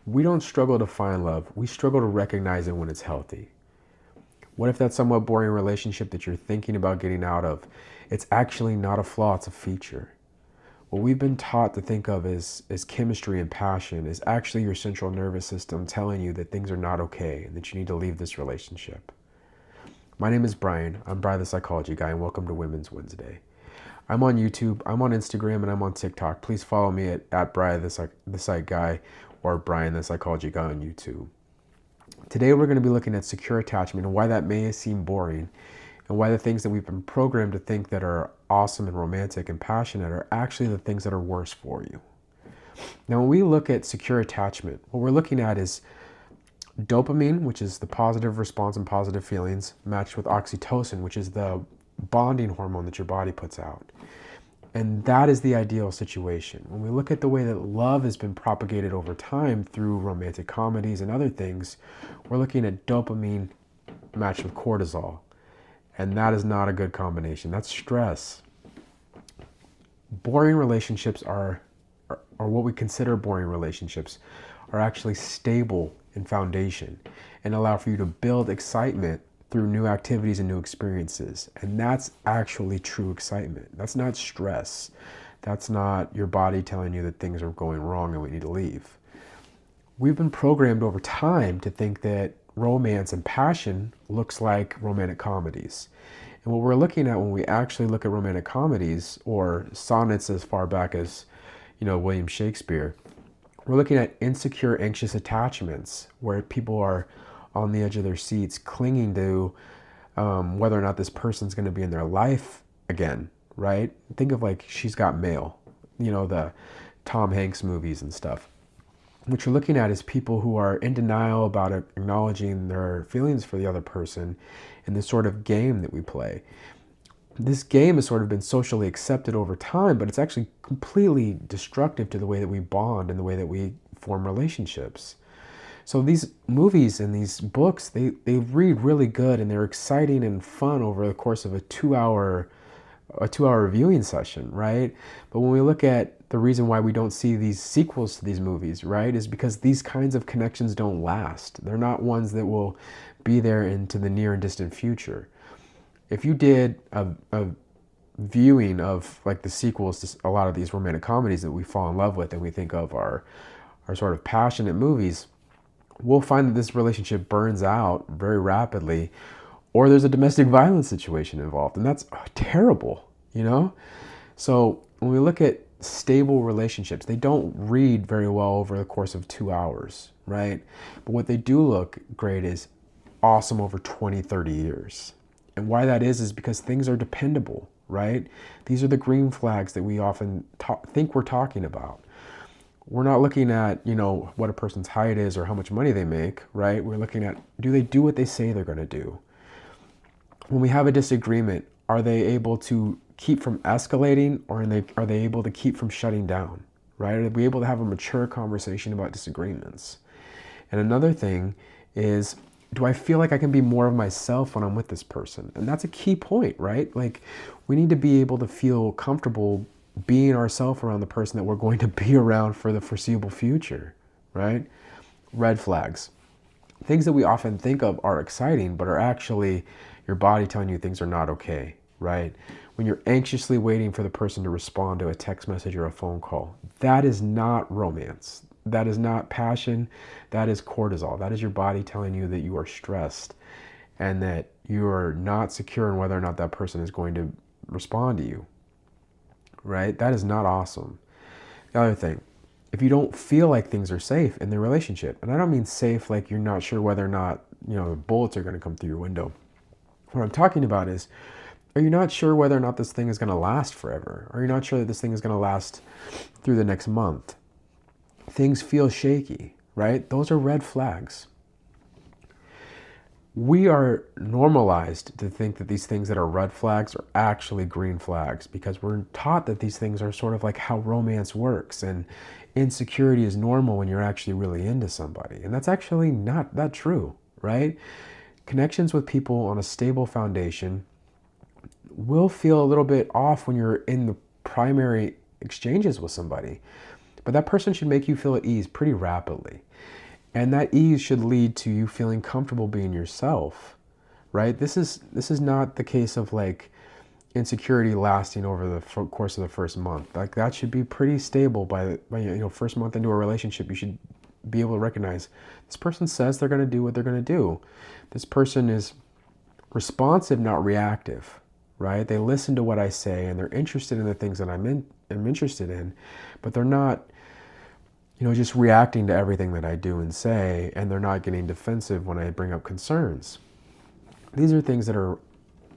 We don't struggle to find love. We struggle to recognize it when it's healthy. What if that somewhat boring relationship that you're thinking about getting out of, it's actually not a flaw, it's a feature? What we've been taught to think of as chemistry and passion is actually your central nervous system telling you that things are not okay and that you need to leave this relationship. My name is Brian. I'm Brian the Psychology Guy, and welcome to Women's Wednesday. I'm on YouTube, I'm on Instagram, and I'm on TikTok. Please follow me at Brian the Psych Guy or Brian the Psychology Guy on YouTube. Today we're going to be looking at secure attachment and why that may seem boring, and why the things that we've been programmed to think that are awesome and romantic and passionate are actually the things that are worse for you. Now, when we look at secure attachment, what we're looking at is dopamine, which is the positive response and positive feelings, matched with oxytocin, which is the bonding hormone that your body puts out. And that is the ideal situation. When we look at the way that love has been propagated over time through romantic comedies and other things, we're looking at dopamine matched with cortisol. And that is not a good combination. That's stress. Boring relationships or what we consider boring relationships, are actually stable in foundation and allow for you to build excitement through new activities and new experiences. And that's actually true excitement. That's not stress. That's not your body telling you that things are going wrong and we need to leave. We've been programmed over time to think that romance and passion looks like romantic comedies. And what we're looking at when we actually look at romantic comedies or sonnets as far back as, William Shakespeare, we're looking at insecure, anxious attachments where people are on the edge of their seats, clinging to whether or not this person's going to be in their life again, right? Think of like She's Got Mail, the Tom Hanks movies and stuff. What you're looking at is people who are in denial about acknowledging their feelings for the other person in this sort of game that we play. This game has sort of been socially accepted over time, but it's actually completely destructive to the way that we bond and the way that we form relationships. So these movies and these books, they read really good and they're exciting and fun over the course of a 2 hour viewing session, right? But when we look at the reason why we don't see these sequels to these movies, right, is because these kinds of connections don't last. They're not ones that will be there into the near and distant future. If you did a viewing of like the sequels to a lot of these romantic comedies that we fall in love with and we think of are sort of passionate movies, we'll find that this relationship burns out very rapidly, or there's a domestic violence situation involved, and that's terrible, So when we look at stable relationships, they don't read very well over the course of 2 hours, right? But what they do look great is awesome over 20, 30 years. And why that is because things are dependable, right? These are the green flags that we often think we're talking about. We're not looking at, what a person's height is or how much money they make, right? We're looking at, do they do what they say they're going to do? When we have a disagreement, are they able to keep from escalating, or are they able to keep from shutting down, right? Are we able to have a mature conversation about disagreements? And another thing is, do I feel like I can be more of myself when I'm with this person? And that's a key point, right? Like, we need to be able to feel comfortable being ourselves around the person that we're going to be around for the foreseeable future, right? Red flags. Things that we often think of are exciting, but are actually your body telling you things are not okay, right? When you're anxiously waiting for the person to respond to a text message or a phone call, that is not romance. That is not passion. That is cortisol. That is your body telling you that you are stressed and that you are not secure in whether or not that person is going to respond to you, right? That is not awesome. The other thing, if you don't feel like things are safe in the relationship, and I don't mean safe like you're not sure whether or not, bullets are going to come through your window. What I'm talking about is, are you not sure whether or not this thing is going to last forever? Are you not sure that this thing is going to last through the next month? Things feel shaky, right? Those are red flags. We are normalized to think that these things that are red flags are actually green flags because we're taught that these things are sort of like how romance works, and insecurity is normal when you're actually really into somebody. And that's actually not that true, right? Connections with people on a stable foundation will feel a little bit off when you're in the primary exchanges with somebody. But that person should make you feel at ease pretty rapidly. And that ease should lead to you feeling comfortable being yourself, right? This is not the case of like insecurity lasting over the course of the first month. Like that should be pretty stable by first month into a relationship. You should be able to recognize this person says they're going to do what they're going to do. This person is responsive, not reactive, right? They listen to what I say and they're interested in the things that I'm interested in, but they're not, just reacting to everything that I do and say, and they're not getting defensive when I bring up concerns. These are things that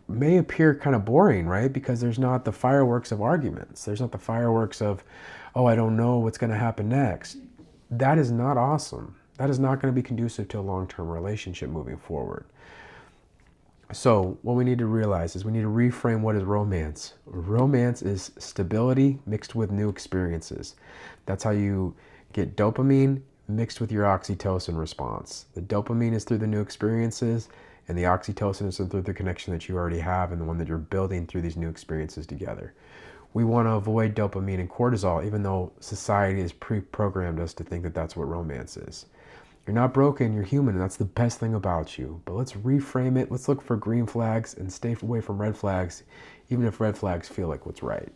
may appear kind of boring, right? Because there's not the fireworks of arguments. There's not the fireworks of, oh, I don't know what's going to happen next. That is not awesome. That is not going to be conducive to a long-term relationship moving forward. So what we need to realize is we need to reframe what is romance. Romance is stability mixed with new experiences. That's how you get dopamine mixed with your oxytocin response. The dopamine is through the new experiences, and the oxytocin is through the connection that you already have and the one that you're building through these new experiences together. We want to avoid dopamine and cortisol, even though society has pre-programmed us to think that that's what romance is. You're not broken, you're human, and that's the best thing about you. But let's reframe it. Let's look for green flags and stay away from red flags, even if red flags feel like what's right.